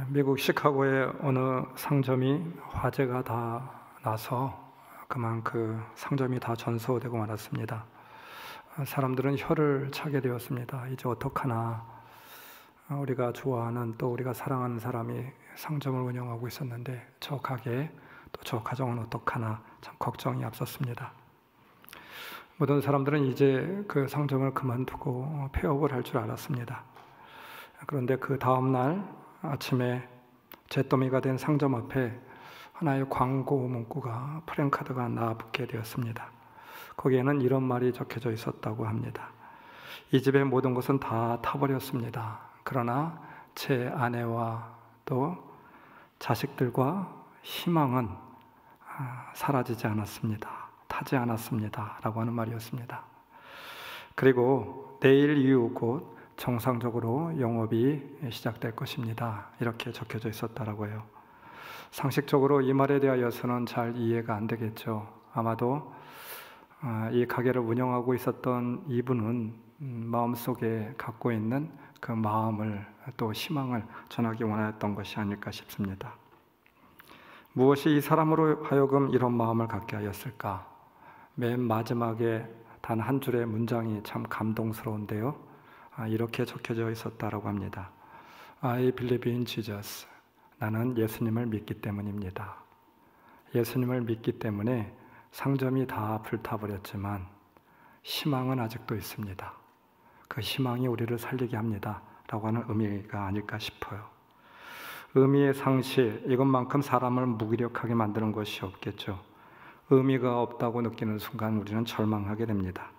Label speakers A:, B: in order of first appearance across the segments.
A: 미국 시카고의 어느 상점이 화재가 다 나서 그만 그 상점이 다 전소되고 말았습니다. 사람들은 혀를 차게 되었습니다. 이제 어떡하나, 우리가 좋아하는 또 우리가 사랑하는 사람이 상점을 운영하고 있었는데 저 가게 또 저 가정은 어떡하나 참 걱정이 앞섰습니다. 모든 사람들은 이제 그 상점을 그만두고 폐업을 할 줄 알았습니다. 그런데 그 다음 날 아침에 잿더미가 된 상점 앞에 하나의 광고 문구가 프랜카드가 나붙게 되었습니다. 거기에는 이런 말이 적혀져 있었다고 합니다. 이 집의 모든 것은 다 타버렸습니다. 그러나 제 아내와 또 자식들과 희망은 사라지지 않았습니다. 타지 않았습니다. 라고 하는 말이었습니다. 그리고 내일 이후 곧 정상적으로 영업이 시작될 것입니다. 이렇게 적혀져 있었다라고 해요. 상식적으로 이 말에 대하여서는 잘 이해가 안 되겠죠. 아마도 이 가게를 운영하고 있었던 이분은 마음속에 갖고 있는 그 마음을 또 희망을 전하기 원하였던 것이 아닐까 싶습니다. 무엇이 이 사람으로 하여금 이런 마음을 갖게 하였을까? 맨 마지막에 단 한 줄의 문장이 참 감동스러운데요. 이렇게 적혀져 있었다라고 합니다. I believe in Jesus. 나는 예수님을 믿기 때문입니다. 예수님을 믿기 때문에 상점이 다 불타버렸지만 희망은 아직도 있습니다. 그 희망이 우리를 살리게 합니다. 라고 하는 의미가 아닐까 싶어요. 의미의 상실, 이것만큼 사람을 무기력하게 만드는 것이 없겠죠. 의미가 없다고 느끼는 순간 우리는 절망하게 됩니다.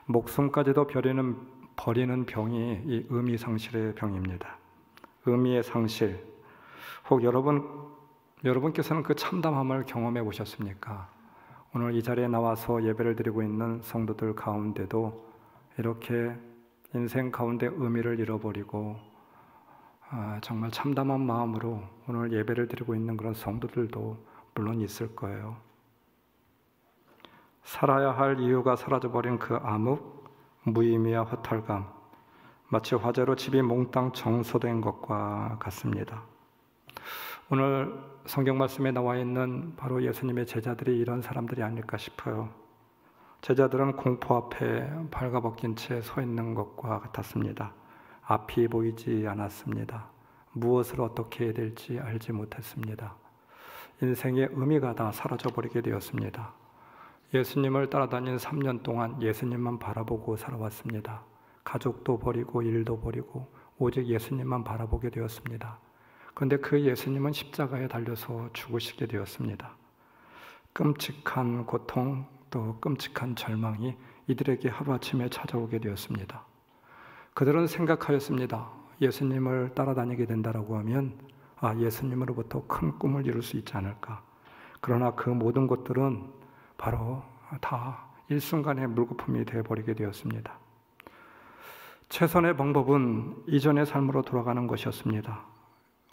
A: 목숨까지도 버리는 병이 이 의미 상실의 병입니다. 의미의 상실. 혹 여러분께서는 그 참담함을 경험해 보셨습니까? 오늘 이 자리에 나와서 예배를 드리고 있는 성도들 가운데도 이렇게 인생 가운데 의미를 잃어버리고 정말 참담한 마음으로 오늘 예배를 드리고 있는 그런 성도들도 물론 있을 거예요. 살아야 할 이유가 사라져버린 그 암흑, 무의미와 허탈감, 마치 화재로 집이 몽땅 정소된 것과 같습니다. 오늘 성경 말씀에 나와 있는 바로 예수님의 제자들이 이런 사람들이 아닐까 싶어요. 제자들은 공포 앞에 발가벗긴 채 서 있는 것과 같았습니다. 앞이 보이지 않았습니다. 무엇을 어떻게 해야 될지 알지 못했습니다. 인생의 의미가 다 사라져버리게 되었습니다. 예수님을 따라다닌 3년 동안 예수님만 바라보고 살아왔습니다. 가족도 버리고 일도 버리고 오직 예수님만 바라보게 되었습니다. 그런데 그 예수님은 십자가에 달려서 죽으시게 되었습니다. 끔찍한 고통 또 끔찍한 절망이 이들에게 하루아침에 찾아오게 되었습니다. 그들은 생각하였습니다. 예수님을 따라다니게 된다라고 하면 예수님으로부터 큰 꿈을 이룰 수 있지 않을까. 그러나 그 모든 것들은 바로 다 일순간에 물거품이 되어버리게 되었습니다. 최선의 방법은 이전의 삶으로 돌아가는 것이었습니다.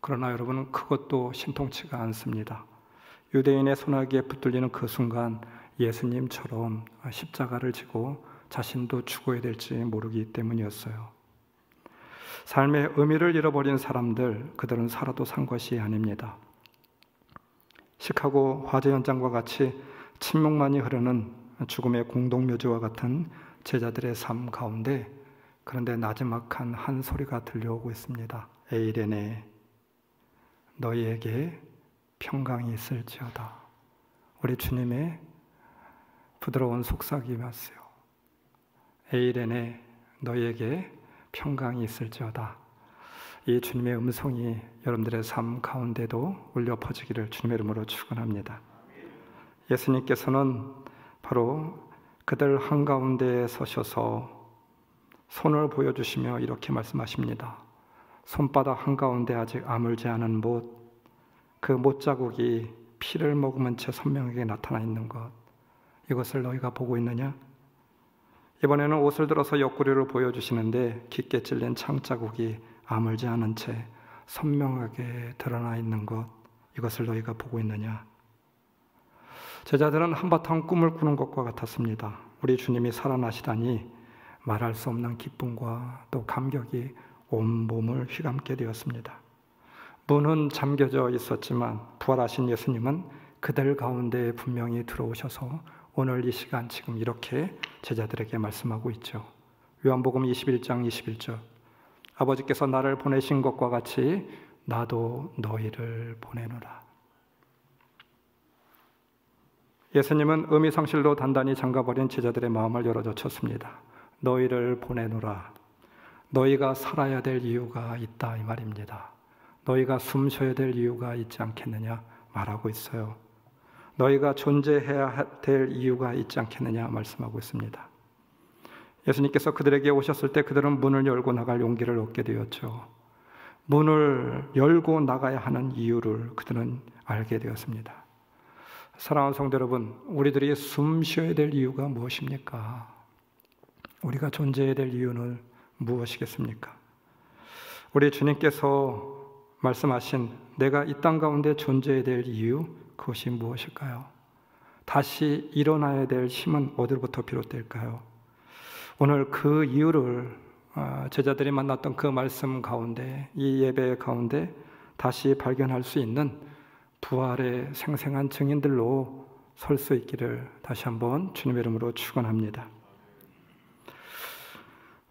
A: 그러나 여러분, 그것도 신통치가 않습니다. 유대인의 손아귀에 붙들리는 그 순간 예수님처럼 십자가를 지고 자신도 죽어야 될지 모르기 때문이었어요. 삶의 의미를 잃어버린 사람들, 그들은 살아도 산 것이 아닙니다. 시카고 화재 현장과 같이 침묵만이 흐르는 죽음의 공동묘지와 같은 제자들의 삶 가운데 그런데 나지막한 한 소리가 들려오고 있습니다. 에이레네, 너희에게 평강이 있을지어다. 우리 주님의 부드러운 속삭임이었어요. 에이레네, 너희에게 평강이 있을지어다. 이 주님의 음성이 여러분들의 삶 가운데도 울려 퍼지기를 주님의 이름으로 축원합니다. 예수님께서는 바로 그들 한가운데에 서셔서 손을 보여주시며 이렇게 말씀하십니다. 손바닥 한가운데 아직 아물지 않은 못, 그 못자국이 피를 머금은 채 선명하게 나타나 있는 것, 이것을 너희가 보고 있느냐? 이번에는 옷을 들어서 옆구리를 보여주시는데 깊게 찔린 창자국이 아물지 않은 채 선명하게 드러나 있는 것, 이것을 너희가 보고 있느냐? 제자들은 한바탕 꿈을 꾸는 것과 같았습니다. 우리 주님이 살아나시다니 말할 수 없는 기쁨과 또 감격이 온 몸을 휘감게 되었습니다. 문은 잠겨져 있었지만 부활하신 예수님은 그들 가운데 분명히 들어오셔서 오늘 이 시간 지금 이렇게 제자들에게 말씀하고 있죠. 요한복음 21장 21절, 아버지께서 나를 보내신 것과 같이 나도 너희를 보내노라. 예수님은 의미상실로 단단히 잠가버린 제자들의 마음을 열어젖혔습니다. 너희를 보내노라. 너희가 살아야 될 이유가 있다 이 말입니다. 너희가 숨 쉬어야 될 이유가 있지 않겠느냐 말하고 있어요. 너희가 존재해야 될 이유가 있지 않겠느냐 말씀하고 있습니다. 예수님께서 그들에게 오셨을 때 그들은 문을 열고 나갈 용기를 얻게 되었죠. 문을 열고 나가야 하는 이유를 그들은 알게 되었습니다. 사랑하는 성도 여러분, 우리들이 숨 쉬어야 될 이유가 무엇입니까? 우리가 존재해야 될 이유는 무엇이겠습니까? 우리 주님께서 말씀하신 내가 이 땅 가운데 존재해야 될 이유, 그것이 무엇일까요? 다시 일어나야 될 힘은 어디로부터 비롯될까요? 오늘 그 이유를 제자들이 만났던 그 말씀 가운데, 이 예배 가운데 다시 발견할 수 있는 부활의 생생한 증인들로 설 수 있기를 다시 한번 주님의 이름으로 축원합니다.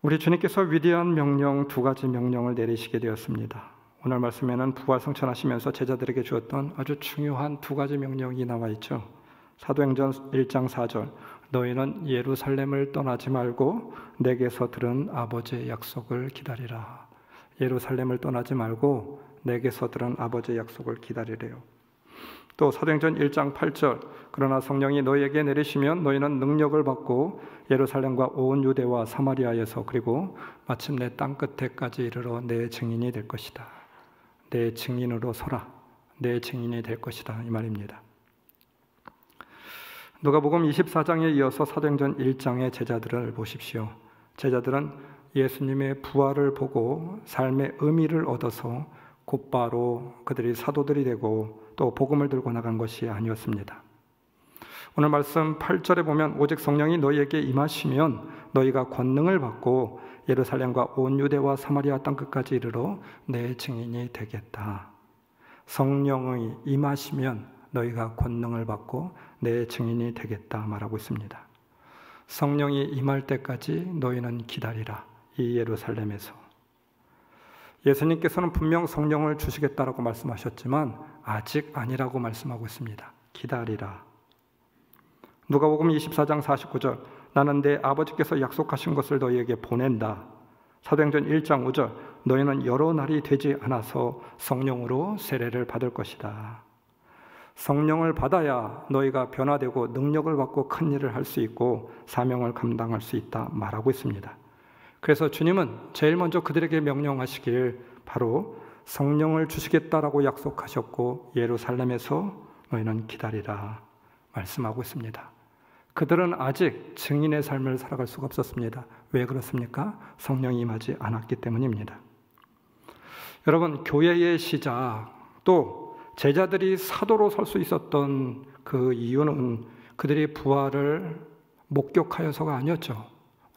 A: 우리 주님께서 위대한 명령, 두 가지 명령을 내리시게 되었습니다. 오늘 말씀에는 부활 성천하시면서 제자들에게 주었던 아주 중요한 두 가지 명령이 나와 있죠. 사도행전 1장 4절, 너희는 예루살렘을 떠나지 말고 내게서 들은 아버지의 약속을 기다리라. 예루살렘을 떠나지 말고 내게서 들은 아버지의 약속을 기다리래요. 또 사도행전 1장 8절, 그러나 성령이 너희에게 내리시면 너희는 능력을 받고 예루살렘과 온 유대와 사마리아에서 그리고 마침내 땅끝에까지 이르러 내 증인이 될 것이다. 내 증인으로 서라. 내 증인이 될 것이다 이 말입니다. 누가복음 24장에 이어서 사도행전 1장의 제자들을 보십시오. 제자들은 예수님의 부활을 보고 삶의 의미를 얻어서 곧바로 그들이 사도들이 되고 또 복음을 들고 나간 것이 아니었습니다. 오늘 말씀 8절에 보면 오직 성령이 너희에게 임하시면 너희가 권능을 받고 예루살렘과 온 유대와 사마리아 땅끝까지 이르러 내 증인이 되겠다. 성령의 임하시면 너희가 권능을 받고 내 증인이 되겠다 말하고 있습니다. 성령이 임할 때까지 너희는 기다리라. 이 예루살렘에서 예수님께서는 분명 성령을 주시겠다라고 말씀하셨지만 아직 아니라고 말씀하고 있습니다. 기다리라. 누가복음 24장 49절, 나는 내 아버지께서 약속하신 것을 너희에게 보낸다. 사도행전 1장 5절, 너희는 여러 날이 되지 않아서 성령으로 세례를 받을 것이다. 성령을 받아야 너희가 변화되고 능력을 받고 큰 일을 할 수 있고 사명을 감당할 수 있다 말하고 있습니다. 그래서 주님은 제일 먼저 그들에게 명령하시길 바로 성령을 주시겠다라고 약속하셨고 예루살렘에서 너희는 기다리라 말씀하고 있습니다. 그들은 아직 증인의 삶을 살아갈 수가 없었습니다. 왜 그렇습니까? 성령이 임하지 않았기 때문입니다. 여러분, 교회의 시작 또 제자들이 사도로 설 수 있었던 그 이유는 그들이 부활을 목격하여서가 아니었죠.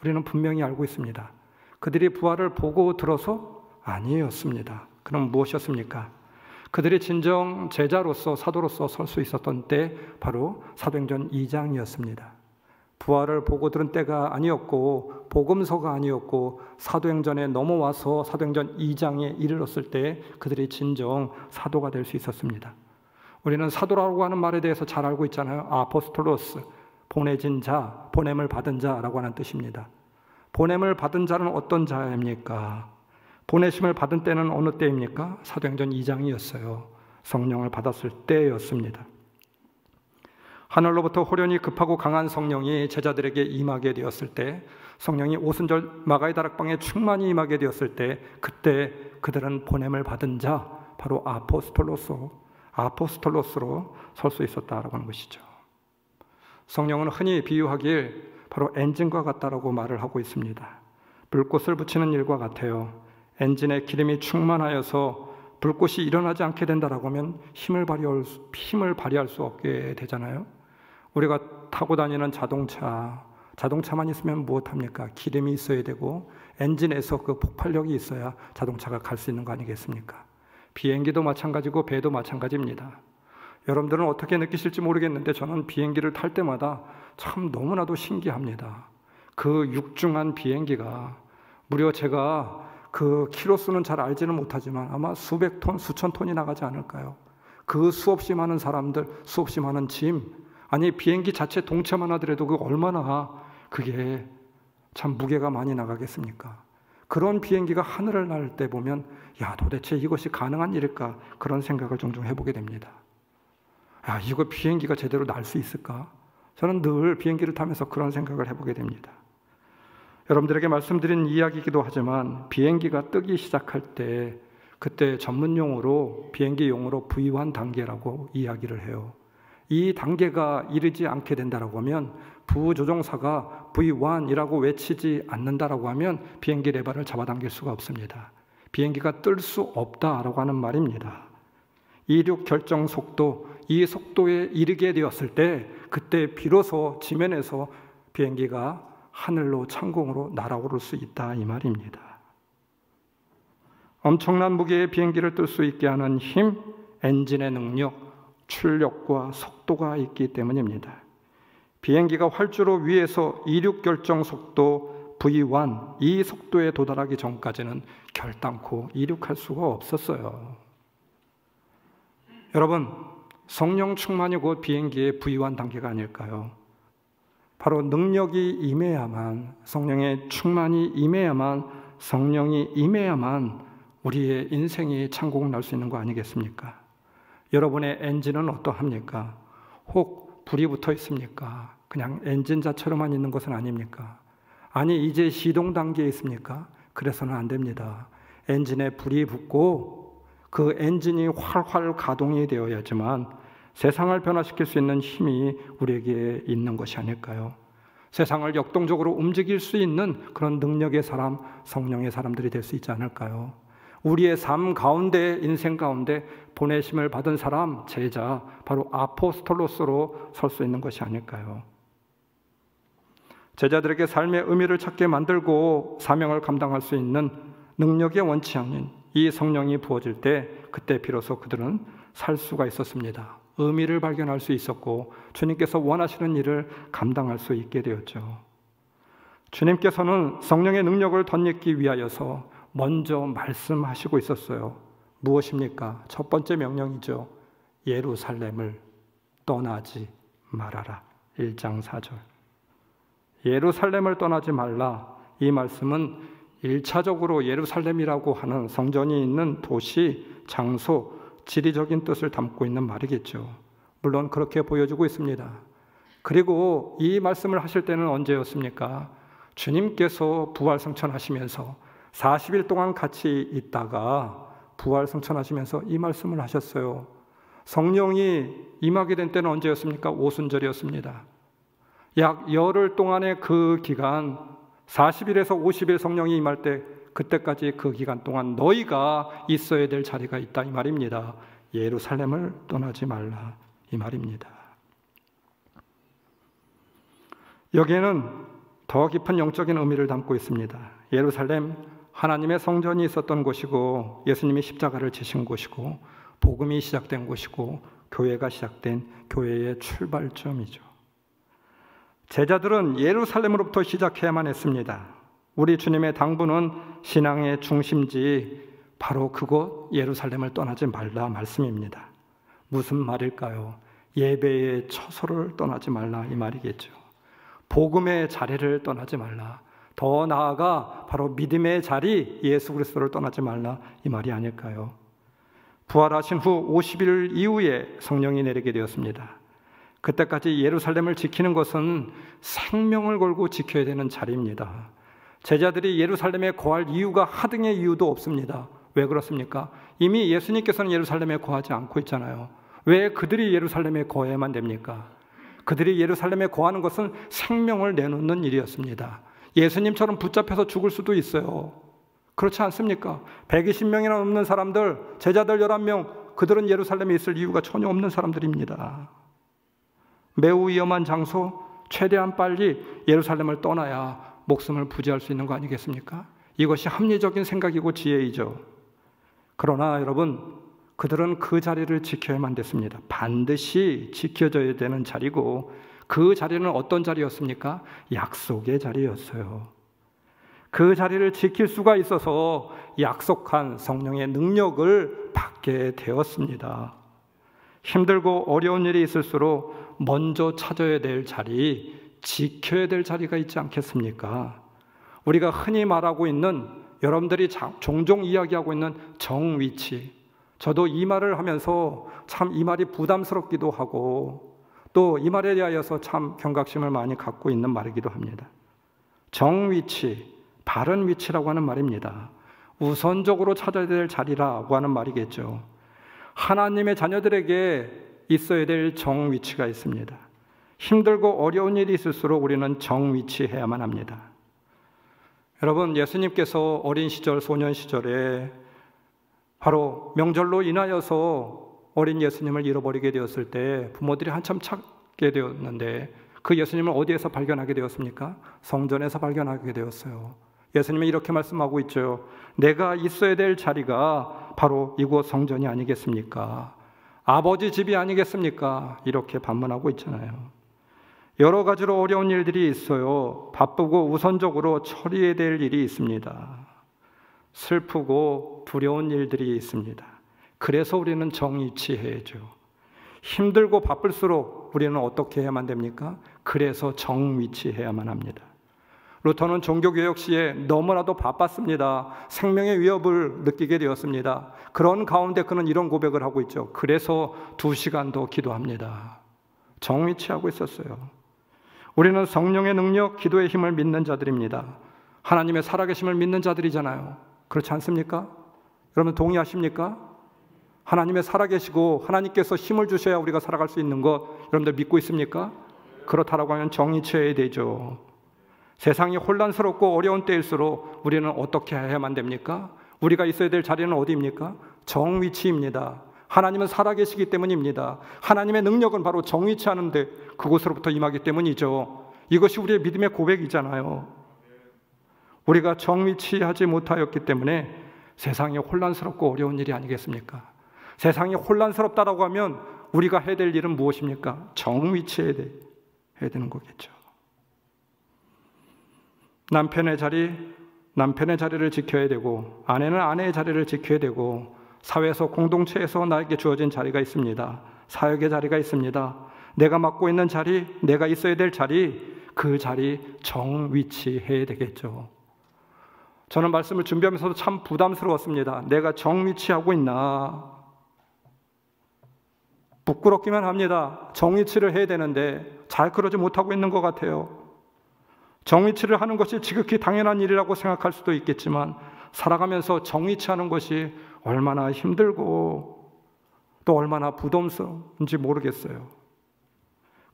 A: 우리는 분명히 알고 있습니다. 그들이 부활을 보고 들어서 아니었습니다. 그럼 무엇이었습니까? 그들이 진정 제자로서 사도로서 설 수 있었던 때 바로 사도행전 2장이었습니다. 부활을 보고 들은 때가 아니었고 복음서가 아니었고 사도행전에 넘어와서 사도행전 2장에 이르렀을 때 그들이 진정 사도가 될 수 있었습니다. 우리는 사도라고 하는 말에 대해서 잘 알고 있잖아요. 아포스톨로스, 보내진 자, 보냄을 받은 자라고 하는 뜻입니다. 보냄을 받은 자는 어떤 자입니까? 보내심을 받은 때는 어느 때입니까? 사도행전 2장이었어요. 성령을 받았을 때였습니다. 하늘로부터 호련히 급하고 강한 성령이 제자들에게 임하게 되었을 때, 성령이 오순절 마가의 다락방에 충만히 임하게 되었을 때, 그때 그들은 보냄을 받은 자, 바로 아포스톨로스로 설 수 있었다라고 하는 것이죠. 성령은 흔히 비유하길 바로 엔진과 같다라고 말을 하고 있습니다. 불꽃을 붙이는 일과 같아요. 엔진에 기름이 충만하여서 불꽃이 일어나지 않게 된다라고 하면 힘을 발휘할 수 없게 되잖아요. 우리가 타고 다니는 자동차만 있으면 무엇합니까? 기름이 있어야 되고 엔진에서 그 폭발력이 있어야 자동차가 갈 수 있는 거 아니겠습니까? 비행기도 마찬가지고 배도 마찬가지입니다. 여러분들은 어떻게 느끼실지 모르겠는데 저는 비행기를 탈 때마다 참 너무나도 신기합니다. 그 육중한 비행기가 무려 제가 그 키로수는 잘 알지는 못하지만 아마 수백 톤, 수천 톤이 나가지 않을까요? 그 수없이 많은 사람들, 수없이 많은 짐, 아니 비행기 자체 동체만 하더라도 그 얼마나 그게 참 무게가 많이 나가겠습니까? 그런 비행기가 하늘을 날 때 보면 야, 도대체 이것이 가능한 일일까? 그런 생각을 종종 해보게 됩니다. 야, 이거 비행기가 제대로 날 수 있을까? 저는 늘 비행기를 타면서 그런 생각을 해보게 됩니다. 여러분들에게 말씀드린 이야기이기도 하지만 비행기가 뜨기 시작할 때 그때 전문 용어로 비행기 용어로 V1 단계라고 이야기를 해요. 이 단계가 이르지 않게 된다라고 하면 부조종사가 V1이라고 외치지 않는다라고 하면 비행기 레버를 잡아당길 수가 없습니다. 비행기가 뜰 수 없다라고 하는 말입니다. 이륙 결정 속도, 이 속도에 이르게 되었을 때 그때 비로소 지면에서 비행기가 하늘로 창공으로 날아오를 수 있다 이 말입니다. 엄청난 무게의 비행기를 뜰 수 있게 하는 힘, 엔진의 능력, 출력과 속도가 있기 때문입니다. 비행기가 활주로 위에서 이륙 결정 속도 V1, 이 속도에 도달하기 전까지는 결단코 이륙할 수가 없었어요. 여러분, 성령 충만이 곧 비행기의 V1 단계가 아닐까요? 바로 능력이 임해야만, 성령의 충만이 임해야만, 성령이 임해야만 우리의 인생이 창공 날 수 있는 거 아니겠습니까? 여러분의 엔진은 어떠합니까? 혹 불이 붙어 있습니까? 그냥 엔진 자체로만 있는 것은 아닙니까? 아니 이제 시동 단계에 있습니까? 그래서는 안 됩니다. 엔진에 불이 붙고 그 엔진이 활활 가동이 되어야지만 세상을 변화시킬 수 있는 힘이 우리에게 있는 것이 아닐까요? 세상을 역동적으로 움직일 수 있는 그런 능력의 사람, 성령의 사람들이 될 수 있지 않을까요? 우리의 삶 가운데, 인생 가운데 보내심을 받은 사람, 제자, 바로 아포스톨로스로 설 수 있는 것이 아닐까요? 제자들에게 삶의 의미를 찾게 만들고 사명을 감당할 수 있는 능력의 원천인 이 성령이 부어질 때 그때 비로소 그들은 살 수가 있었습니다. 의미를 발견할 수 있었고 주님께서 원하시는 일을 감당할 수 있게 되었죠. 주님께서는 성령의 능력을 덧입기 위하여서 먼저 말씀하시고 있었어요. 무엇입니까? 첫 번째 명령이죠. 예루살렘을 떠나지 말아라. 1장 4절. 예루살렘을 떠나지 말라. 이 말씀은 1차적으로 예루살렘이라고 하는 성전이 있는 도시, 장소, 지리적인 뜻을 담고 있는 말이겠죠. 물론 그렇게 보여주고 있습니다. 그리고 이 말씀을 하실 때는 언제였습니까? 주님께서 부활승천하시면서 40일 동안 같이 있다가 부활승천하시면서 이 말씀을 하셨어요. 성령이 임하게 된 때는 언제였습니까? 오순절이었습니다. 약 열흘 동안의 그 기간, 40일에서 50일 성령이 임할 때 그때까지 그 기간 동안 너희가 있어야 될 자리가 있다 이 말입니다. 예루살렘을 떠나지 말라 이 말입니다. 여기에는 더 깊은 영적인 의미를 담고 있습니다. 예루살렘, 하나님의 성전이 있었던 곳이고 예수님이 십자가를 지신 곳이고 복음이 시작된 곳이고 교회가 시작된 교회의 출발점이죠. 제자들은 예루살렘으로부터 시작해야만 했습니다. 우리 주님의 당부는 신앙의 중심지 바로 그곳 예루살렘을 떠나지 말라 말씀입니다. 무슨 말일까요? 예배의 처소를 떠나지 말라 이 말이겠죠. 복음의 자리를 떠나지 말라. 더 나아가 바로 믿음의 자리 예수 그리스도를 떠나지 말라 이 말이 아닐까요? 부활하신 후 50일 이후에 성령이 내리게 되었습니다. 그때까지 예루살렘을 지키는 것은 생명을 걸고 지켜야 되는 자리입니다. 제자들이 예루살렘에 거할 이유가 하등의 이유도 없습니다. 왜 그렇습니까? 이미 예수님께서는 예루살렘에 거하지 않고 있잖아요. 왜 그들이 예루살렘에 거해야만 됩니까? 그들이 예루살렘에 거하는 것은 생명을 내놓는 일이었습니다. 예수님처럼 붙잡혀서 죽을 수도 있어요. 그렇지 않습니까? 120명이나 넘는 사람들, 제자들 11명, 그들은 예루살렘에 있을 이유가 전혀 없는 사람들입니다. 매우 위험한 장소, 최대한 빨리 예루살렘을 떠나야 목숨을 부지할 수 있는 거 아니겠습니까? 이것이 합리적인 생각이고 지혜이죠. 그러나 여러분, 그들은 그 자리를 지켜야만 됐습니다. 반드시 지켜져야 되는 자리고, 그 자리는 어떤 자리였습니까? 약속의 자리였어요. 그 자리를 지킬 수가 있어서 약속한 성령의 능력을 받게 되었습니다. 힘들고 어려운 일이 있을수록 먼저 찾아야 될 자리, 지켜야 될 자리가 있지 않겠습니까? 우리가 흔히 말하고 있는, 여러분들이 종종 이야기하고 있는 정위치, 저도 이 말을 하면서 참 이 말이 부담스럽기도 하고 또 이 말에 대하여서 참 경각심을 많이 갖고 있는 말이기도 합니다. 정위치, 바른 위치라고 하는 말입니다. 우선적으로 찾아야 될 자리라고 하는 말이겠죠. 하나님의 자녀들에게 있어야 될 정위치가 있습니다. 힘들고 어려운 일이 있을수록 우리는 정위치해야만 합니다. 여러분, 예수님께서 어린 시절, 소년 시절에 바로 명절로 인하여서 어린 예수님을 잃어버리게 되었을 때 부모들이 한참 찾게 되었는데, 그 예수님을 어디에서 발견하게 되었습니까? 성전에서 발견하게 되었어요. 예수님이 이렇게 말씀하고 있죠. 내가 있어야 될 자리가 바로 이곳 성전이 아니겠습니까? 아버지 집이 아니겠습니까? 이렇게 반문하고 있잖아요. 여러 가지로 어려운 일들이 있어요. 바쁘고 우선적으로 처리해야 될 일이 있습니다. 슬프고 두려운 일들이 있습니다. 그래서 우리는 정위치해야죠. 힘들고 바쁠수록 우리는 어떻게 해야만 됩니까? 그래서 정위치해야만 합니다. 루터는 종교개혁 시에 너무나도 바빴습니다. 생명의 위협을 느끼게 되었습니다. 그런 가운데 그는 이런 고백을 하고 있죠. 그래서 2시간도 기도합니다. 정위치하고 있었어요. 우리는 성령의 능력, 기도의 힘을 믿는 자들입니다. 하나님의 살아계심을 믿는 자들이잖아요. 그렇지 않습니까? 여러분 동의하십니까? 하나님의 살아계시고 하나님께서 힘을 주셔야 우리가 살아갈 수 있는 것, 여러분들 믿고 있습니까? 그렇다라고 하면 정위치해야 되죠. 세상이 혼란스럽고 어려운 때일수록 우리는 어떻게 해야만 됩니까? 우리가 있어야 될 자리는 어디입니까? 정위치입니다. 하나님은 살아계시기 때문입니다. 하나님의 능력은 바로 정위치하는데 그곳으로부터 임하기 때문이죠. 이것이 우리의 믿음의 고백이잖아요. 우리가 정위치하지 못하였기 때문에 세상이 혼란스럽고 어려운 일이 아니겠습니까? 세상이 혼란스럽다라고 하면 우리가 해야 될 일은 무엇입니까? 정위치해야 되는 거겠죠. 남편의 자리를 지켜야 되고, 아내는 아내의 자리를 지켜야 되고, 사회에서 공동체에서 나에게 주어진 자리가 있습니다. 사역의 자리가 있습니다. 내가 맡고 있는 자리, 내가 있어야 될 자리, 그 자리 정위치해야 되겠죠. 저는 말씀을 준비하면서도 참 부담스러웠습니다. 내가 정위치하고 있나? 부끄럽기만 합니다. 정위치를 해야 되는데 잘 그러지 못하고 있는 것 같아요. 정위치를 하는 것이 지극히 당연한 일이라고 생각할 수도 있겠지만, 살아가면서 정위치하는 것이 얼마나 힘들고 또 얼마나 부담스러운지 모르겠어요.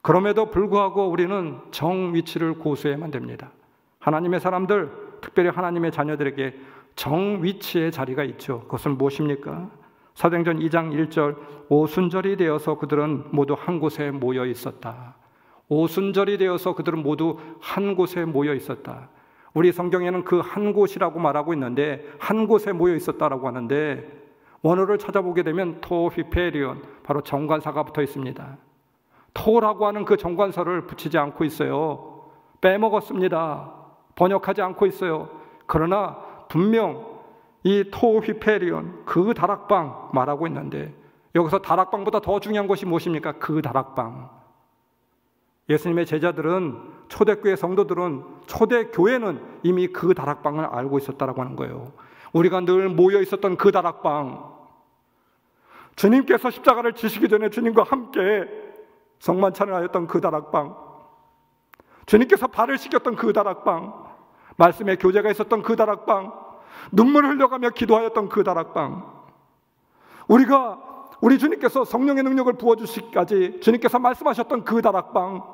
A: 그럼에도 불구하고 우리는 정위치를 고수해야만 됩니다. 하나님의 사람들, 특별히 하나님의 자녀들에게 정위치의 자리가 있죠. 그것은 무엇입니까? 사도행전 2장 1절, 오순절이 되어서 그들은 모두 한 곳에 모여 있었다. 오순절이 되어서 그들은 모두 한 곳에 모여 있었다. 우리 성경에는 그 한 곳이라고 말하고 있는데, 한 곳에 모여 있었다라고 하는데, 원어를 찾아보게 되면 토히페리온, 바로 정관사가 붙어 있습니다. 토라고 하는 그 정관사를 붙이지 않고 있어요. 빼먹었습니다. 번역하지 않고 있어요. 그러나 분명 이 토히페리온, 그 다락방 말하고 있는데, 여기서 다락방보다 더 중요한 것이 무엇입니까? 그 다락방. 예수님의 제자들은, 초대교회 성도들은, 초대교회는 이미 그 다락방을 알고 있었다라고 하는 거예요. 우리가 늘 모여 있었던 그 다락방, 주님께서 십자가를 지시기 전에 주님과 함께 성만찬을 하였던 그 다락방, 주님께서 발을 씻겼던 그 다락방, 말씀의 교제가 있었던 그 다락방, 눈물을 흘려가며 기도하였던 그 다락방, 우리 주님께서 성령의 능력을 부어주시기까지 주님께서 말씀하셨던 그 다락방,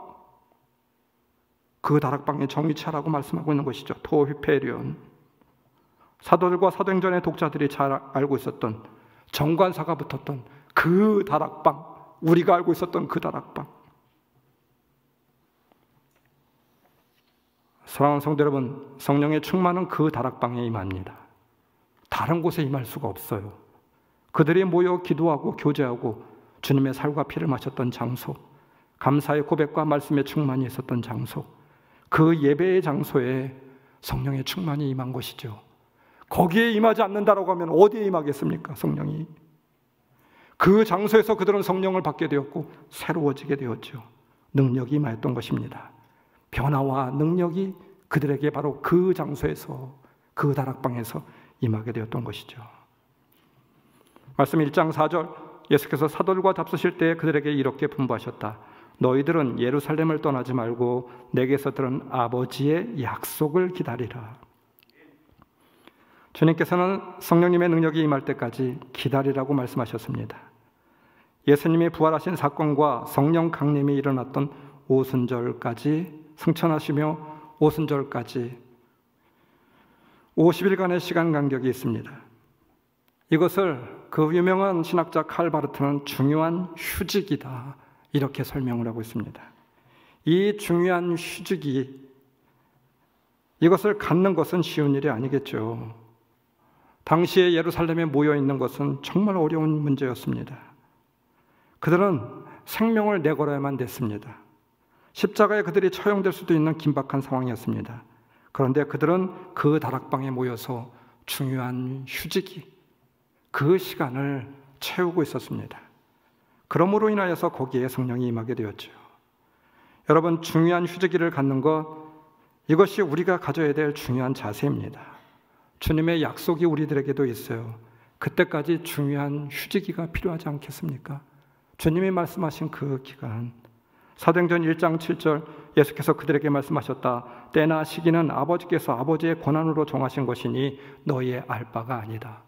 A: 그 다락방의 정위치하라고 말씀하고 있는 것이죠. 토히페리온. 사도들과 사도행전의 독자들이 잘 알고 있었던, 정관사가 붙었던 그 다락방, 우리가 알고 있었던 그 다락방. 사랑하는 성도 여러분, 성령의 충만은 그 다락방에 임합니다. 다른 곳에 임할 수가 없어요. 그들이 모여 기도하고 교제하고 주님의 살과 피를 마셨던 장소, 감사의 고백과 말씀의 충만이 있었던 장소, 그 예배의 장소에 성령의 충만이 임한 것이죠. 거기에 임하지 않는다라고 하면 어디에 임하겠습니까? 성령이. 그 장소에서 그들은 성령을 받게 되었고 새로워지게 되었죠. 능력이 임하였던 것입니다. 변화와 능력이 그들에게 바로 그 장소에서, 그 다락방에서 임하게 되었던 것이죠. 말씀 1장 4절, 예수께서 사도들과 답쓰실 때 그들에게 이렇게 분부하셨다. 너희들은 예루살렘을 떠나지 말고 내게서 들은 아버지의 약속을 기다리라. 주님께서는 성령님의 능력이 임할 때까지 기다리라고 말씀하셨습니다. 예수님이 부활하신 사건과 성령 강림이 일어났던 오순절까지, 승천하시며 오순절까지 50일간의 시간 간격이 있습니다. 이것을 그 유명한 신학자 칼 바르트는 중요한 휴직이다, 이렇게 설명을 하고 있습니다. 이 중요한 휴직이, 이것을 갖는 것은 쉬운 일이 아니겠죠. 당시에 예루살렘에 모여 있는 것은 정말 어려운 문제였습니다. 그들은 생명을 내걸어야만 됐습니다. 십자가에 그들이 처형될 수도 있는 긴박한 상황이었습니다. 그런데 그들은 그 다락방에 모여서 중요한 휴직이, 그 시간을 채우고 있었습니다. 그러므로 인하여서 거기에 성령이 임하게 되었죠. 여러분, 중요한 휴직기를 갖는 것, 이것이 우리가 가져야 될 중요한 자세입니다. 주님의 약속이 우리들에게도 있어요. 그때까지 중요한 휴직기가 필요하지 않겠습니까? 주님이 말씀하신 그 기간, 사도행전 1장 7절, 예수께서 그들에게 말씀하셨다. 때나 시기는 아버지께서 아버지의 권한으로 정하신 것이니 너희의 알 바가 아니다.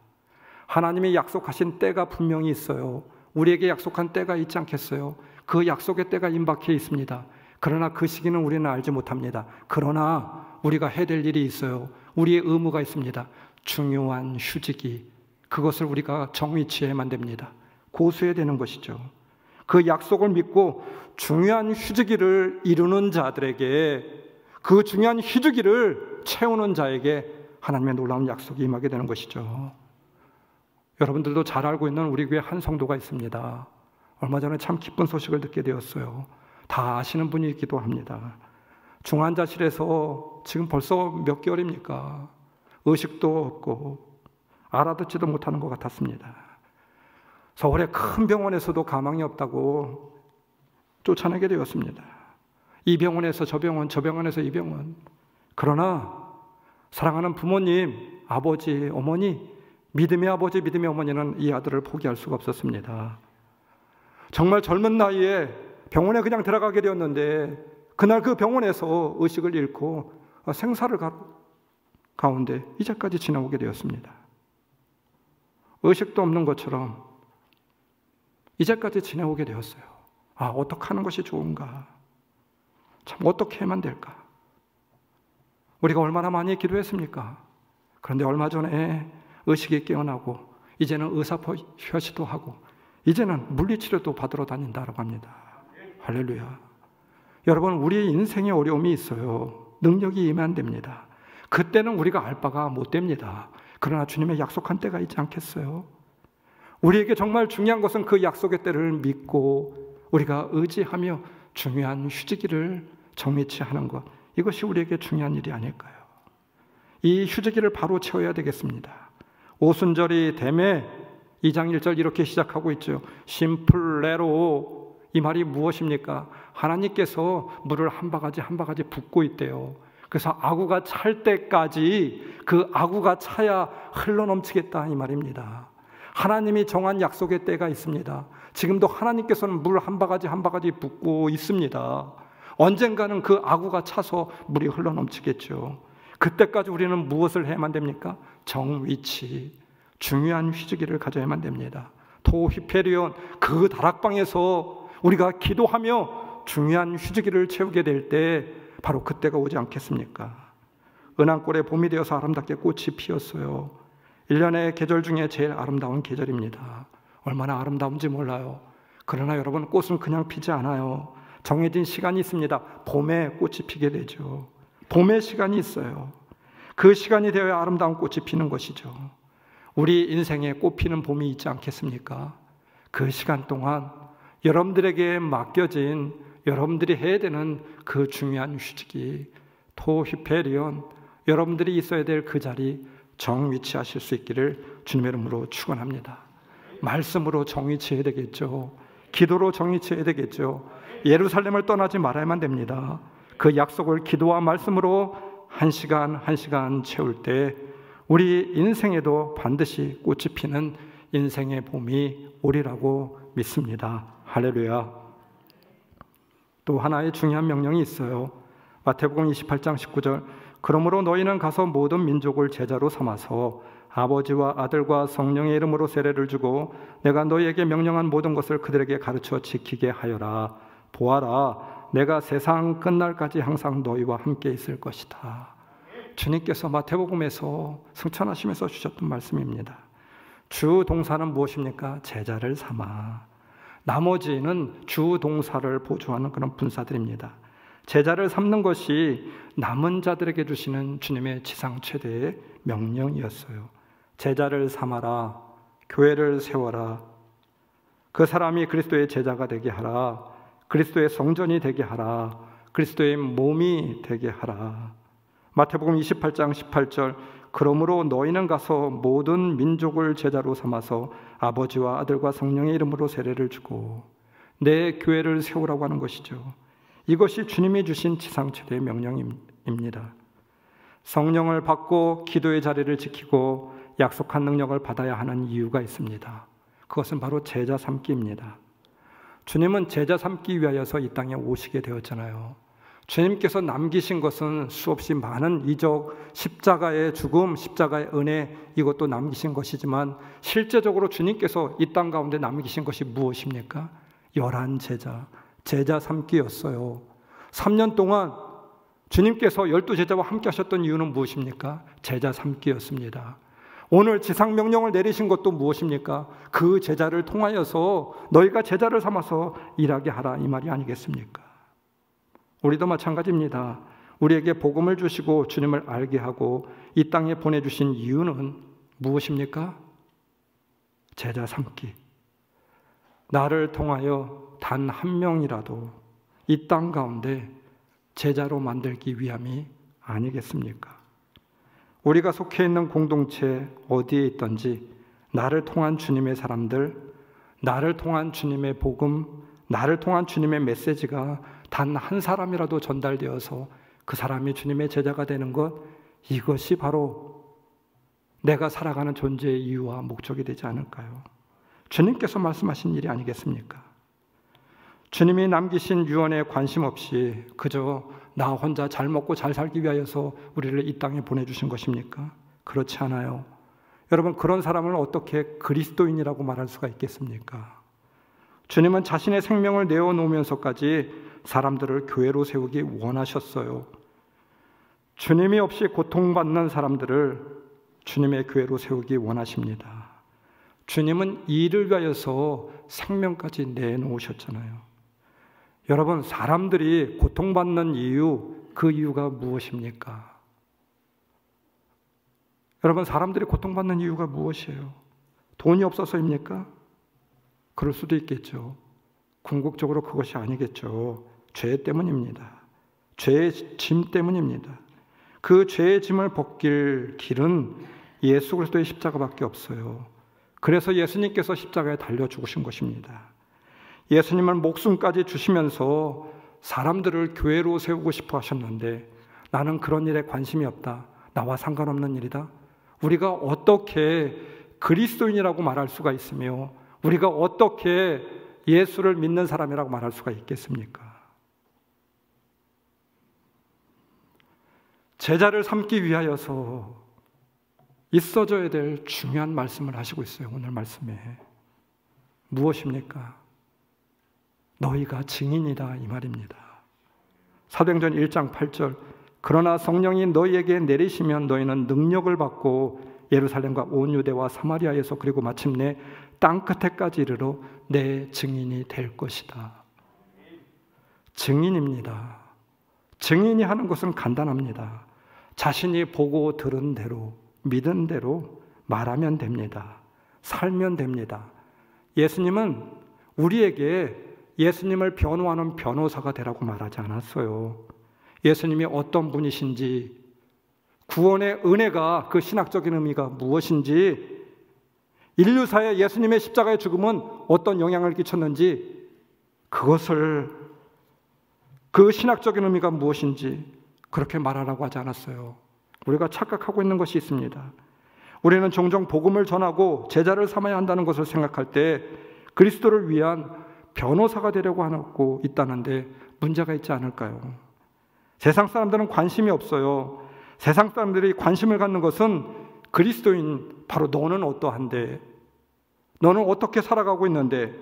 A: 하나님이 약속하신 때가 분명히 있어요. 우리에게 약속한 때가 있지 않겠어요? 그 약속의 때가 임박해 있습니다. 그러나 그 시기는 우리는 알지 못합니다. 그러나 우리가 해야 될 일이 있어요. 우리의 의무가 있습니다. 중요한 휴직이, 그것을 우리가 정위치해야만 됩니다. 고수해야 되는 것이죠. 그 약속을 믿고 중요한 휴직기를 이루는 자들에게, 그 중요한 휴직기를 채우는 자에게 하나님의 놀라운 약속이 임하게 되는 것이죠. 여러분들도 잘 알고 있는 우리 교회 한 성도가 있습니다. 얼마 전에 참 기쁜 소식을 듣게 되었어요. 다 아시는 분이기도 합니다. 중환자실에서 지금 벌써 몇 개월입니까? 의식도 없고 알아듣지도 못하는 것 같았습니다. 서울의 큰 병원에서도 가망이 없다고 쫓아내게 되었습니다. 이 병원에서 저 병원, 저 병원에서 이 병원. 그러나 사랑하는 부모님, 아버지, 어머니, 믿음의 아버지, 믿음의 어머니는 이 아들을 포기할 수가 없었습니다. 정말 젊은 나이에 병원에 그냥 들어가게 되었는데 그날 그 병원에서 의식을 잃고 생사를 가운데 이제까지 지나오게 되었습니다. 의식도 없는 것처럼 이제까지 지내오게 되었어요. 아, 어떻게 하는 것이 좋은가? 참 어떻게 해야만 될까? 우리가 얼마나 많이 기도했습니까? 그런데 얼마 전에 의식이 깨어나고 이제는 의사표시도 하고 이제는 물리치료도 받으러 다닌다고 합니다. 할렐루야. 여러분, 우리의 인생에 어려움이 있어요. 능력이 임하면 됩니다. 그때는 우리가 알 바가 못 됩니다. 그러나 주님의 약속한 때가 있지 않겠어요? 우리에게 정말 중요한 것은 그 약속의 때를 믿고 우리가 의지하며 중요한 휴직기를 정리치하는 것, 이것이 우리에게 중요한 일이 아닐까요? 이 휴직기를 바로 채워야 되겠습니다. 오순절이 되매 2장 1절 이렇게 시작하고 있죠. 심플레로. 이 말이 무엇입니까? 하나님께서 물을 한 바가지 한 바가지 붓고 있대요. 그래서 아구가 찰 때까지 그 아구가 차야 흘러넘치겠다, 이 말입니다. 하나님이 정한 약속의 때가 있습니다. 지금도 하나님께서는 물 한 바가지 한 바가지 붓고 있습니다. 언젠가는 그 아구가 차서 물이 흘러넘치겠죠. 그때까지 우리는 무엇을 해야만 됩니까? 정위치, 중요한 휴직기를 가져야만 됩니다. 토히페리온, 그 다락방에서 우리가 기도하며 중요한 휴직기를 채우게 될 때 바로 그때가 오지 않겠습니까? 은항골에 봄이 되어서 아름답게 꽃이 피었어요. 1년의 계절 중에 제일 아름다운 계절입니다. 얼마나 아름다운지 몰라요. 그러나 여러분, 꽃은 그냥 피지 않아요. 정해진 시간이 있습니다. 봄에 꽃이 피게 되죠. 봄의 시간이 있어요. 그 시간이 되어야 아름다운 꽃이 피는 것이죠. 우리 인생에 꽃피는 봄이 있지 않겠습니까? 그 시간 동안 여러분들에게 맡겨진, 여러분들이 해야 되는 그 중요한 휴직이 토히페리온, 여러분들이 있어야 될 그 자리 정위치하실 수 있기를 주님의 이름으로 축원합니다. 말씀으로 정위치해야 되겠죠. 기도로 정위치해야 되겠죠. 예루살렘을 떠나지 말아야만 됩니다. 그 약속을 기도와 말씀으로 한 시간 한 시간 채울 때 우리 인생에도 반드시 꽃이 피는 인생의 봄이 오리라고 믿습니다. 할렐루야. 또 하나의 중요한 명령이 있어요. 마태복음 28장 19절, 그러므로 너희는 가서 모든 민족을 제자로 삼아서 아버지와 아들과 성령의 이름으로 세례를 주고 내가 너희에게 명령한 모든 것을 그들에게 가르쳐 지키게 하여라. 보아라, 내가 세상 끝날까지 항상 너희와 함께 있을 것이다. 주님께서 마태복음에서 승천하시면서 주셨던 말씀입니다. 주 동사는 무엇입니까? 제자를 삼아. 나머지는 주 동사를 보조하는 그런 분사들입니다. 제자를 삼는 것이 남은 자들에게 주시는 주님의 지상 최대의 명령이었어요. 제자를 삼아라, 교회를 세워라, 그 사람이 그리스도의 제자가 되게 하라, 그리스도의 성전이 되게 하라, 그리스도의 몸이 되게 하라. 마태복음 28장 18절, 그러므로 너희는 가서 모든 민족을 제자로 삼아서 아버지와 아들과 성령의 이름으로 세례를 주고 내 교회를 세우라고 하는 것이죠. 이것이 주님이 주신 지상 최대의 명령입니다. 성령을 받고 기도의 자리를 지키고 약속한 능력을 받아야 하는 이유가 있습니다. 그것은 바로 제자 삼기입니다. 주님은 제자 삼기 위하여서 이 땅에 오시게 되었잖아요. 주님께서 남기신 것은 수없이 많은 이적, 십자가의 죽음, 십자가의 은혜, 이것도 남기신 것이지만 실제적으로 주님께서 이 땅 가운데 남기신 것이 무엇입니까? 11제자, 제자 삼기였어요. 3년 동안 주님께서 12제자와 함께 하셨던 이유는 무엇입니까? 제자 삼기였습니다. 오늘 지상명령을 내리신 것도 무엇입니까? 그 제자를 통하여서 너희가 제자를 삼아서 일하게 하라, 이 말이 아니겠습니까? 우리도 마찬가지입니다. 우리에게 복음을 주시고 주님을 알게 하고 이 땅에 보내주신 이유는 무엇입니까? 제자 삼기. 나를 통하여 단 한 명이라도 이 땅 가운데 제자로 만들기 위함이 아니겠습니까? 우리가 속해 있는 공동체 어디에 있든지 나를 통한 주님의 사람들, 나를 통한 주님의 복음, 나를 통한 주님의 메시지가 단 한 사람이라도 전달되어서 그 사람이 주님의 제자가 되는 것, 이것이 바로 내가 살아가는 존재의 이유와 목적이 되지 않을까요? 주님께서 말씀하신 일이 아니겠습니까? 주님이 남기신 유언에 관심 없이 그저 나 혼자 잘 먹고 잘 살기 위하여서 우리를 이 땅에 보내주신 것입니까? 그렇지 않아요. 여러분, 그런 사람을 어떻게 그리스도인이라고 말할 수가 있겠습니까? 주님은 자신의 생명을 내어놓으면서까지 사람들을 교회로 세우기 원하셨어요. 주님이 없이 고통받는 사람들을 주님의 교회로 세우기 원하십니다. 주님은 이를 위하여서 생명까지 내놓으셨잖아요. 여러분, 사람들이 고통받는 이유, 그 이유가 무엇입니까? 여러분, 사람들이 고통받는 이유가 무엇이에요? 돈이 없어서입니까? 그럴 수도 있겠죠. 궁극적으로 그것이 아니겠죠. 죄 때문입니다. 죄의 짐 때문입니다. 그 죄의 짐을 벗길 길은 예수 그리스도의 십자가밖에 없어요. 그래서 예수님께서 십자가에 달려 죽으신 것입니다. 예수님은 목숨까지 주시면서 사람들을 교회로 세우고 싶어 하셨는데 나는 그런 일에 관심이 없다. 나와 상관없는 일이다. 우리가 어떻게 그리스도인이라고 말할 수가 있으며 우리가 어떻게 예수를 믿는 사람이라고 말할 수가 있겠습니까? 제자를 삼기 위하여서 있어져야 될 중요한 말씀을 하시고 있어요. 오늘 말씀에. 무엇입니까? 너희가 증인이다, 이 말입니다. 사도행전 1장 8절, 그러나 성령이 너희에게 내리시면 너희는 능력을 받고 예루살렘과 온 유대와 사마리아에서 그리고 마침내 땅끝에까지 이르러 내 증인이 될 것이다. 증인입니다. 증인이 하는 것은 간단합니다. 자신이 보고 들은 대로, 믿은 대로 말하면 됩니다. 살면 됩니다. 예수님은 우리에게 예수님을 변호하는 변호사가 되라고 말하지 않았어요. 예수님이 어떤 분이신지, 구원의 은혜가 그 신학적인 의미가 무엇인지, 인류사에 예수님의 십자가의 죽음은 어떤 영향을 끼쳤는지, 그것을, 그 신학적인 의미가 무엇인지 그렇게 말하라고 하지 않았어요. 우리가 착각하고 있는 것이 있습니다. 우리는 종종 복음을 전하고 제자를 삼아야 한다는 것을 생각할 때 그리스도를 위한 변호사가 되려고 하고 있다는데 문제가 있지 않을까요? 세상 사람들은 관심이 없어요. 세상 사람들이 관심을 갖는 것은 그리스도인, 바로 너는 어떠한데, 너는 어떻게 살아가고 있는데,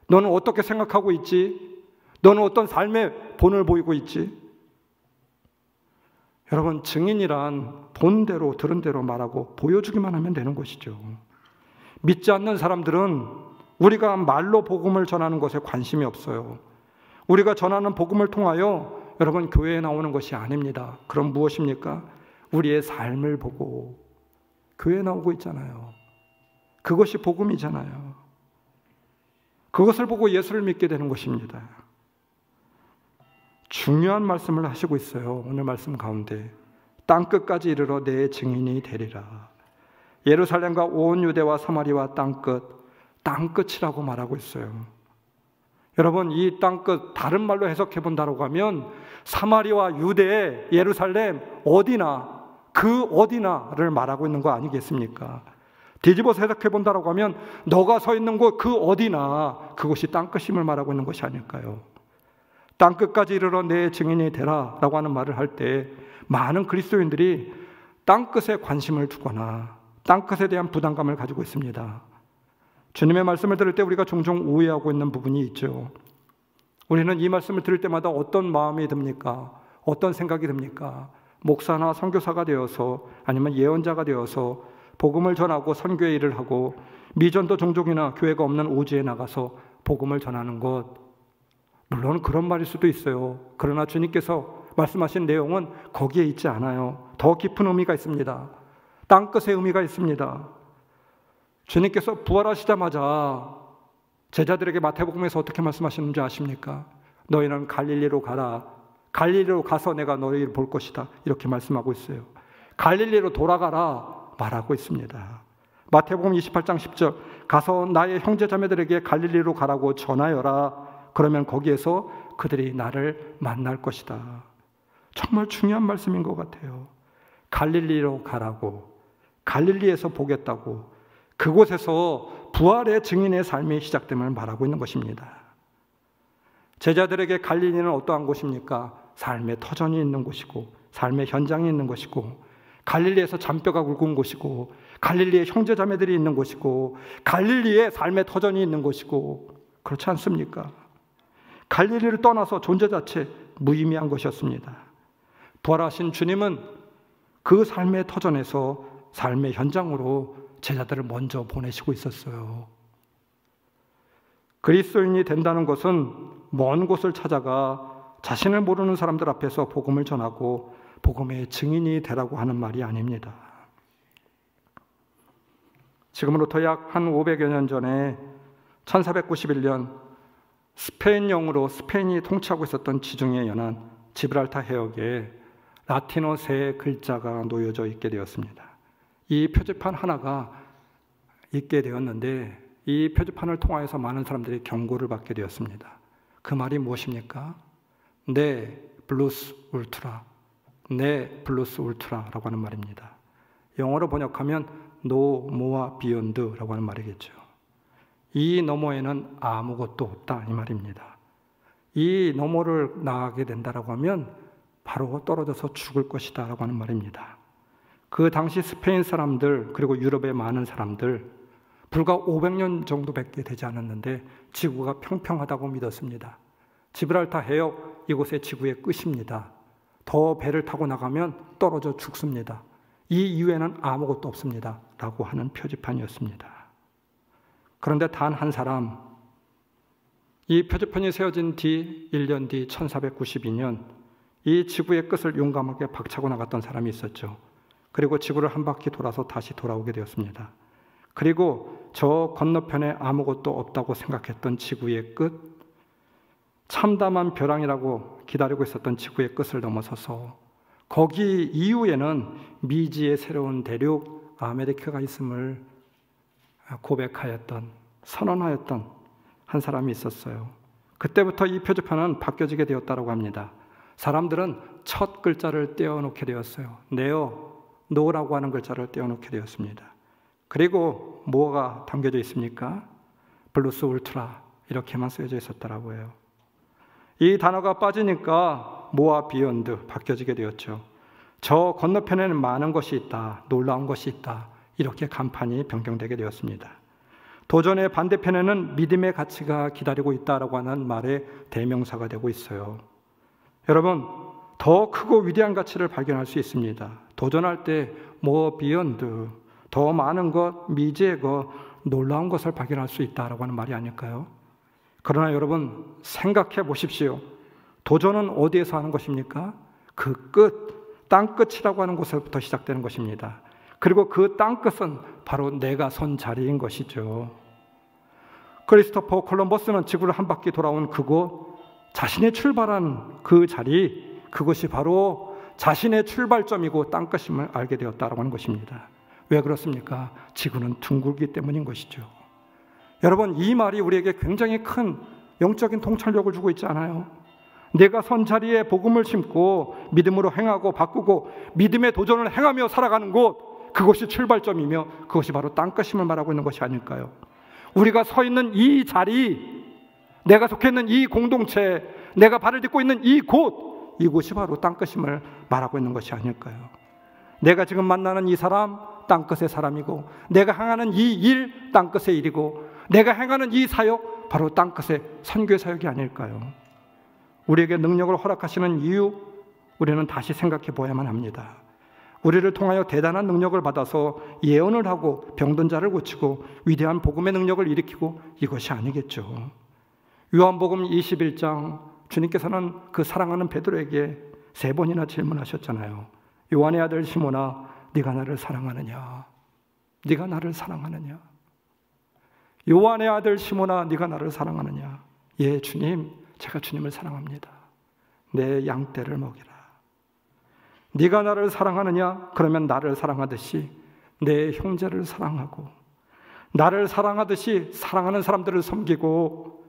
A: 너는 어떻게 생각하고 있지, 너는 어떤 삶의 본을 보이고 있지. 여러분, 증인이란 본대로 들은 대로 말하고 보여주기만 하면 되는 것이죠. 믿지 않는 사람들은 우리가 말로 복음을 전하는 것에 관심이 없어요. 우리가 전하는 복음을 통하여 여러분 교회에 나오는 것이 아닙니다. 그럼 무엇입니까? 우리의 삶을 보고 교회에 나오고 있잖아요. 그것이 복음이잖아요. 그것을 보고 예수를 믿게 되는 것입니다. 중요한 말씀을 하시고 있어요. 오늘 말씀 가운데 땅끝까지 이르러 내 증인이 되리라. 예루살렘과 온 유대와 사마리아 땅끝이라고 말하고 있어요. 여러분, 이 땅끝 다른 말로 해석해 본다고 하면 사마리아, 유대, 예루살렘 어디나, 그 어디나를 말하고 있는 거 아니겠습니까? 뒤집어서 해석해 본다고 하면 너가 서 있는 곳 그 어디나, 그곳이 땅끝임을 말하고 있는 것이 아닐까요? 땅끝까지 이르러 내 증인이 되라 라고 하는 말을 할 때 많은 그리스도인들이 땅끝에 관심을 두거나 땅끝에 대한 부담감을 가지고 있습니다. 주님의 말씀을 들을 때 우리가 종종 오해하고 있는 부분이 있죠. 우리는 이 말씀을 들을 때마다 어떤 마음이 듭니까? 어떤 생각이 듭니까? 목사나 선교사가 되어서, 아니면 예언자가 되어서 복음을 전하고 선교의 일을 하고 미전도 종족이나 교회가 없는 오지에 나가서 복음을 전하는 것, 물론 그런 말일 수도 있어요. 그러나 주님께서 말씀하신 내용은 거기에 있지 않아요. 더 깊은 의미가 있습니다. 땅끝의 의미가 있습니다. 주님께서 부활하시자마자 제자들에게 마태복음에서 어떻게 말씀하시는지 아십니까? 너희는 갈릴리로 가라. 갈릴리로 가서 내가 너희를 볼 것이다. 이렇게 말씀하고 있어요. 갈릴리로 돌아가라 말하고 있습니다. 마태복음 28장 10절, 가서 나의 형제 자매들에게 갈릴리로 가라고 전하여라. 그러면 거기에서 그들이 나를 만날 것이다. 정말 중요한 말씀인 것 같아요. 갈릴리로 가라고, 갈릴리에서 보겠다고, 그곳에서 부활의 증인의 삶이 시작됨을 말하고 있는 것입니다. 제자들에게 갈릴리는 어떠한 곳입니까? 삶의 터전이 있는 곳이고, 삶의 현장이 있는 곳이고, 갈릴리에서 잔뼈가 굵은 곳이고, 갈릴리에 형제 자매들이 있는 곳이고, 갈릴리에 삶의 터전이 있는 곳이고, 그렇지 않습니까? 갈릴리를 떠나서 존재 자체 무의미한 것이었습니다. 부활하신 주님은 그 삶의 터전에서 삶의 현장으로 제자들을 먼저 보내시고 있었어요. 그리스도인이 된다는 것은 먼 곳을 찾아가 자신을 모르는 사람들 앞에서 복음을 전하고 복음의 증인이 되라고 하는 말이 아닙니다. 지금으로부터 약 한 500여 년 전에 1491년 스페인령으로 스페인이 통치하고 있었던 지중해 연안 지브랄타 해역에 라틴어 세 글자가 놓여져 있게 되었습니다. 이 표지판 하나가 있게 되었는데 이 표지판을 통하여서 많은 사람들이 경고를 받게 되었습니다. 그 말이 무엇입니까? 네 블루스 울트라, 네 블루스 울트라라고 하는 말입니다. 영어로 번역하면 No More Beyond라고 하는 말이겠죠. 이 너머에는 아무것도 없다 이 말입니다. 이 너머를 나가게 된다라고 하면 바로 떨어져서 죽을 것이다 라고 하는 말입니다. 그 당시 스페인 사람들 그리고 유럽의 많은 사람들 불과 500년 정도밖에 되지 않았는데 지구가 평평하다고 믿었습니다. 지브랄타 해역 이곳의 지구의 끝입니다. 더 배를 타고 나가면 떨어져 죽습니다. 이 이후에는 아무것도 없습니다 라고 하는 표지판이었습니다. 그런데 단 한 사람, 이 표지판이 세워진 뒤 1년 뒤 1492년 이 지구의 끝을 용감하게 박차고 나갔던 사람이 있었죠. 그리고 지구를 한 바퀴 돌아서 다시 돌아오게 되었습니다. 그리고 저 건너편에 아무것도 없다고 생각했던 지구의 끝, 참담한 벼랑이라고 기다리고 있었던 지구의 끝을 넘어서서 거기 이후에는 미지의 새로운 대륙 아메리카가 있음을 고백하였던, 선언하였던 한 사람이 있었어요. 그때부터 이 표지판은 바뀌어지게 되었다고 합니다. 사람들은 첫 글자를 떼어놓게 되었어요. 네오, 노라고 하는 글자를 떼어놓게 되었습니다. 그리고 뭐가 담겨져 있습니까? 블루스 울트라 이렇게만 쓰여져 있었더라고요. 해요. 이 단어가 빠지니까 모아 비욘드 바뀌어지게 되었죠. 저 건너편에는 많은 것이 있다, 놀라운 것이 있다, 이렇게 간판이 변경되게 되었습니다. 도전의 반대편에는 믿음의 가치가 기다리고 있다라고 하는 말의 대명사가 되고 있어요. 여러분, 더 크고 위대한 가치를 발견할 수 있습니다. 도전할 때 more beyond, 더 많은 것, 미지의 것, 놀라운 것을 발견할 수 있다라고 하는 말이 아닐까요? 그러나 여러분, 생각해 보십시오. 도전은 어디에서 하는 것입니까? 그 끝, 땅끝이라고 하는 곳에서부터 시작되는 것입니다. 그리고 그 땅끝은 바로 내가 선 자리인 것이죠. 크리스토퍼 콜럼버스는 지구를 한 바퀴 돌아온 그곳, 자신이 출발한 그 자리, 그것이 바로 자신의 출발점이고 땅끝임을 알게 되었다라고 하는 것입니다. 왜 그렇습니까? 지구는 둥글기 때문인 것이죠. 여러분, 이 말이 우리에게 굉장히 큰 영적인 통찰력을 주고 있지 않아요? 내가 선 자리에 복음을 심고 믿음으로 행하고 바꾸고 믿음의 도전을 행하며 살아가는 곳, 그것이 출발점이며 그것이 바로 땅끝임을 말하고 있는 것이 아닐까요? 우리가 서 있는 이 자리, 내가 속해 있는 이 공동체, 내가 발을 딛고 있는 이 곳, 이곳이 바로 땅끝임을 말하고 있는 것이 아닐까요? 내가 지금 만나는 이 사람, 땅끝의 사람이고, 내가 행하는 이 일, 땅끝의 일이고, 내가 행하는 이 사역, 바로 땅끝의 선교의 사역이 아닐까요? 우리에게 능력을 허락하시는 이유, 우리는 다시 생각해 보아야만 합니다. 우리를 통하여 대단한 능력을 받아서 예언을 하고 병든 자를 고치고 위대한 복음의 능력을 일으키고 이것이 아니겠죠. 요한복음 21장, 주님께서는 그 사랑하는 베드로에게 3번이나 질문하셨잖아요. 요한의 아들 시몬아, 네가 나를 사랑하느냐? 네가 나를 사랑하느냐? 요한의 아들 시몬아, 네가 나를 사랑하느냐? 예, 주님, 제가 주님을 사랑합니다. 내 양떼를 먹이라. 네가 나를 사랑하느냐? 그러면 나를 사랑하듯이 내 형제를 사랑하고, 나를 사랑하듯이 사랑하는 사람들을 섬기고,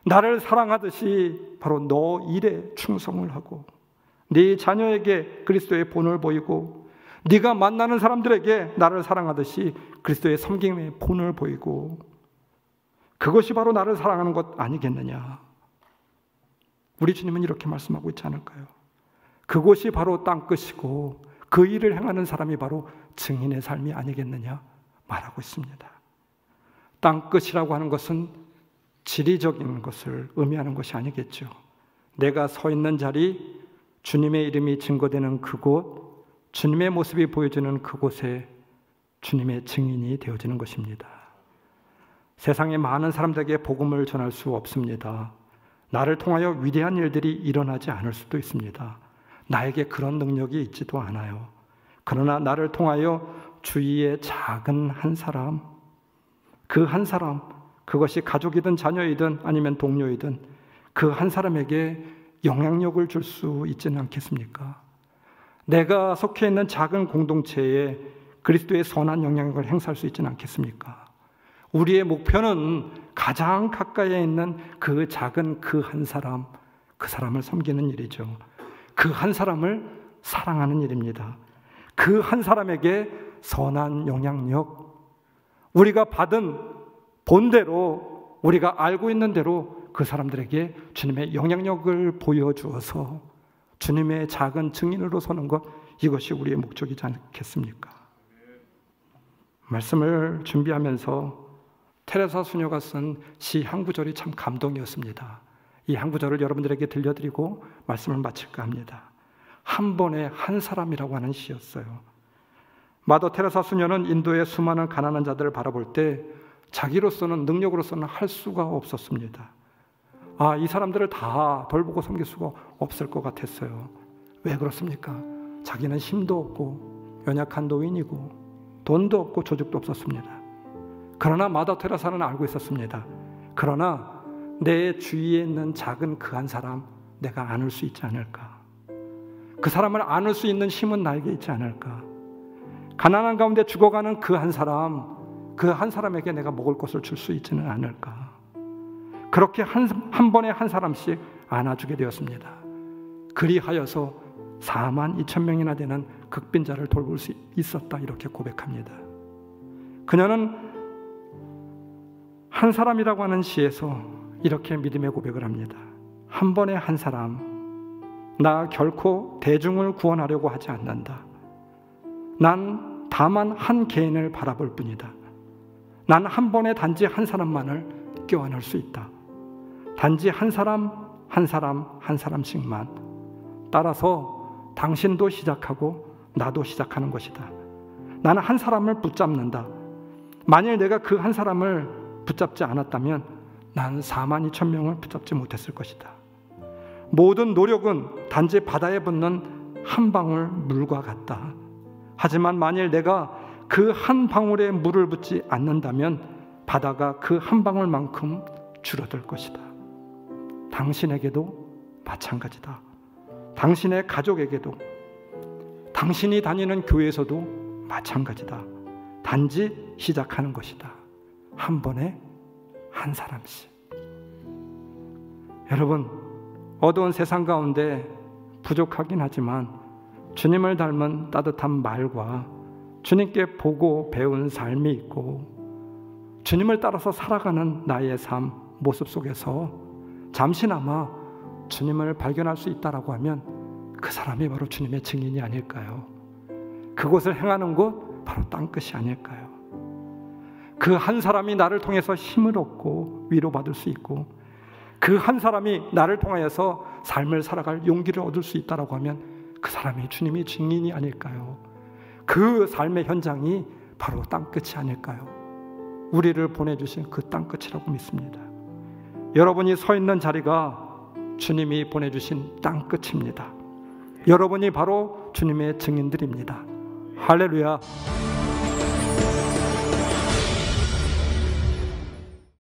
A: 나를 사랑하듯이 바로 너 일에 충성을 하고, 네 자녀에게 그리스도의 본을 보이고, 네가 만나는 사람들에게 나를 사랑하듯이 그리스도의 섬김의 본을 보이고, 그것이 바로 나를 사랑하는 것 아니겠느냐? 우리 주님은 이렇게 말씀하고 있지 않을까요? 그곳이 바로 땅끝이고 그 일을 행하는 사람이 바로 증인의 삶이 아니겠느냐 말하고 있습니다. 땅끝이라고 하는 것은 지리적인 것을 의미하는 것이 아니겠죠. 내가 서 있는 자리, 주님의 이름이 증거되는 그곳, 주님의 모습이 보여지는 그곳에 주님의 증인이 되어지는 것입니다. 세상의 많은 사람들에게 복음을 전할 수 없습니다. 나를 통하여 위대한 일들이 일어나지 않을 수도 있습니다. 나에게 그런 능력이 있지도 않아요. 그러나 나를 통하여 주위의 작은 한 사람, 그 한 사람, 그것이 가족이든 자녀이든 아니면 동료이든 그 한 사람에게 영향력을 줄 수 있지는 않겠습니까? 내가 속해 있는 작은 공동체에 그리스도의 선한 영향력을 행사할 수 있지는 않겠습니까? 우리의 목표는 가장 가까이에 있는 그 작은 그 한 사람, 그 사람을 섬기는 일이죠. 그 한 사람을 사랑하는 일입니다. 그 한 사람에게 선한 영향력, 우리가 받은 본대로, 우리가 알고 있는 대로 그 사람들에게 주님의 영향력을 보여주어서 주님의 작은 증인으로 서는 것, 이것이 우리의 목적이지 않겠습니까? 말씀을 준비하면서 테레사 수녀가 쓴 시 한 구절이 참 감동이었습니다. 이 한 구절을 여러분들에게 들려드리고 말씀을 마칠까 합니다. 한 번에 한 사람이라고 하는 시였어요. 마더 테레사 수녀는 인도의 수많은 가난한 자들을 바라볼 때 자기로서는, 능력으로서는 할 수가 없었습니다. 이 사람들을 다 돌보고 섬길 수가 없을 것 같았어요. 왜 그렇습니까? 자기는 힘도 없고 연약한 노인이고 돈도 없고 조직도 없었습니다. 그러나 마더 테레사는 알고 있었습니다. 그러나 내 주위에 있는 작은 그 한 사람 내가 안을 수 있지 않을까? 그 사람을 안을 수 있는 힘은 나에게 있지 않을까? 가난한 가운데 죽어가는 그 한 사람에게 내가 먹을 것을 줄 수 있지는 않을까? 그렇게 한 번에 한 사람씩 안아주게 되었습니다. 그리하여서 42,000명이나 되는 극빈자를 돌볼 수 있었다, 이렇게 고백합니다. 그녀는 한 사람이라고 하는 시에서 이렇게 믿음의 고백을 합니다. 한 번에 한 사람, 나 결코 대중을 구원하려고 하지 않는다. 난 다만 한 개인을 바라볼 뿐이다. 난 한 번에 단지 한 사람만을 껴안을 수 있다. 단지 한 사람씩만. 따라서 당신도 시작하고 나도 시작하는 것이다. 나는 한 사람을 붙잡는다. 만일 내가 그 한 사람을 붙잡지 않았다면 나는 42,000명을 붙잡지 못했을 것이다. 모든 노력은 단지 바다에 붙는 한 방울 물과 같다. 하지만 만일 내가 그 한 방울에 물을 붓지 않는다면 바다가 그 한 방울만큼 줄어들 것이다. 당신에게도 마찬가지다. 당신의 가족에게도, 당신이 다니는 교회에서도 마찬가지다. 단지 시작하는 것이다. 한 번에 한 사람씩. 여러분, 어두운 세상 가운데 부족하긴 하지만 주님을 닮은 따뜻한 말과 주님께 보고 배운 삶이 있고 주님을 따라서 살아가는 나의 삶 모습 속에서 잠시나마 주님을 발견할 수 있다라고 하면 그 사람이 바로 주님의 증인이 아닐까요? 그곳을 행하는 곳 바로 땅끝이 아닐까요? 그 한 사람이 나를 통해서 힘을 얻고 위로받을 수 있고 그 한 사람이 나를 통하여서 삶을 살아갈 용기를 얻을 수 있다라고 하면 그 사람이 주님의 증인이 아닐까요? 그 삶의 현장이 바로 땅끝이 아닐까요? 우리를 보내주신 그 땅끝이라고 믿습니다. 여러분이 서 있는 자리가 주님이 보내주신 땅끝입니다. 여러분이 바로 주님의 증인들입니다. 할렐루야.